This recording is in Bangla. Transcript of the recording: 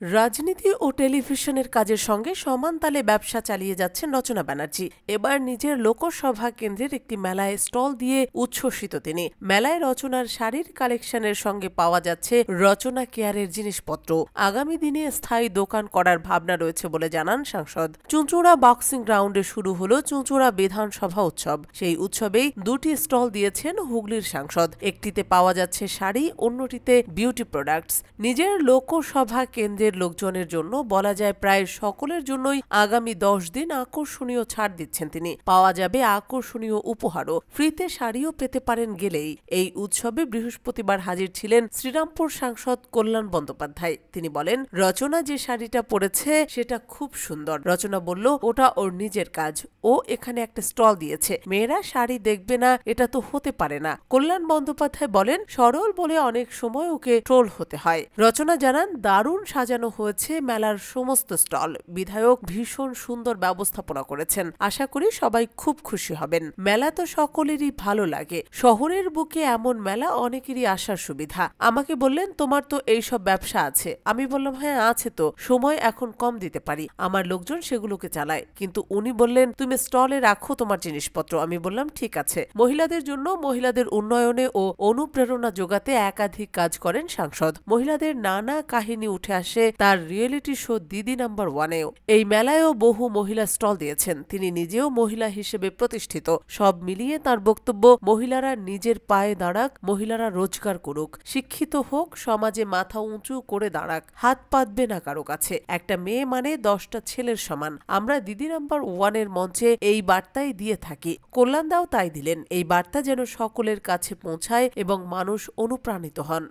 রাজনীতি ও টেলিভিশনের কাজের সঙ্গে সমান তালে ব্যবসা চালিয়ে যাচ্ছেন রচনা ব্যানার্জি। এবার নিজের লোকসভা কেন্দ্রের একটি মেলায় স্টল দিয়ে উচ্ছ্বসিত তিনি। মেলায় রচনার শাড়ির কালেকশনের সঙ্গে পাওয়া যাচ্ছে রচনা কেয়ারের জিনিসপত্র। আগামী দিনে স্থায়ী দোকান করার ভাবনা রয়েছে বলে জানান সাংসদ। চুঁচুড়া বক্সিং গ্রাউন্ডে শুরু হলো চুঁচুড়া বিধানসভা উৎসব। সেই উৎসবেই দুটি স্টল দিয়েছেন হুগলির সাংসদ। একটিতে পাওয়া যাচ্ছে শাড়ি, অন্যটিতে বিউটি প্রোডাক্টস। নিজের লোকসভা কেন্দ্রের লোকজনের জন্য বলা যায় প্রায় সকলের জন্যই আগামী 10 দিন আকর্ষণীয় ছাড় দিচ্ছেন তিনি। পাওয়া যাবে আকর্ষণীয় উপহারও, ফ্রিতে শাড়িও পেতে পারেন গেলেই। এই উৎসবে বৃহস্পতিবার হাজির ছিলেন শ্রীরামপুর সাংসদ কল্যাণ বন্দ্যোপাধ্যায়। তিনি বলেন, রচনা যে শাড়িটা পরেছে সেটা খুব সুন্দর। রচনা বলল, ওটা ওর নিজের কাজ, ও এখানে একটা স্টল দিয়েছে, মেয়েরা শাড়ি দেখবে না এটা তো হতে পারে না। কল্যাণ বন্দ্যোপাধ্যায় বলেন, সরল বলে অনেক সময় ওকে ট্রোল হতে হয়। রচনা জানান, দারুণ সাজানো হয়েছে মেলার সমস্ত স্টল। বিধায়ক ভীষণ সুন্দর ব্যবস্থাপনা করেছেন। আশা করি সবাই খুব খুশি হবেন। মেলা তো সকলেরই ভালো লাগে। শহরের বুকে এমন মেলা অনেকেরই আসার সুবিধা। আমাকে বললেন, তোমার তো এইসব ব্যবসা আছে। আমি বললাম, হ্যাঁ আছে তো, সময় এখন কম দিতে পারি, আমার লোকজন সেগুলোকে চালায়। কিন্তু উনি বললেন, তুমি স্টলে রাখো তোমার জিনিসপত্র। আমি বললাম, ঠিক আছে। মহিলাদের জন্য মহিলাদের উন্নয়নে ও অনুপ্রেরণা যোগাতে একাধিক কাজ করেন সাংসদ। মহিলাদের নানা কাহিনী উঠে আসে তার রিয়েলিটি শো দিদি নাম্বার 1-এও। এই মেলায়ও বহু মহিলা স্টল দিয়েছেন। তিনি নিজেও মহিলা হিসেবে প্রতিষ্ঠিত। সব মিলিয়ে তার বক্তব্য, মহিলারা নিজের পায়ে দাঁড়াক, মহিলারা রোজগার করুক, শিক্ষিত হোক, সমাজে মাথা উঁচু করে দাঁড়াক, হাত পাতবে না কারো কাছে। একটা মেয়ে মানে 10টা ছেলের সমান। আমরা দিদি নাম্বার 1-এর মঞ্চে এই বার্তাই দিয়ে থাকি। কল্যাণদাও তাই দিলেন। এই বার্তা যেন সকলের কাছে পৌঁছায় এবং মানুষ অনুপ্রাণিত হন।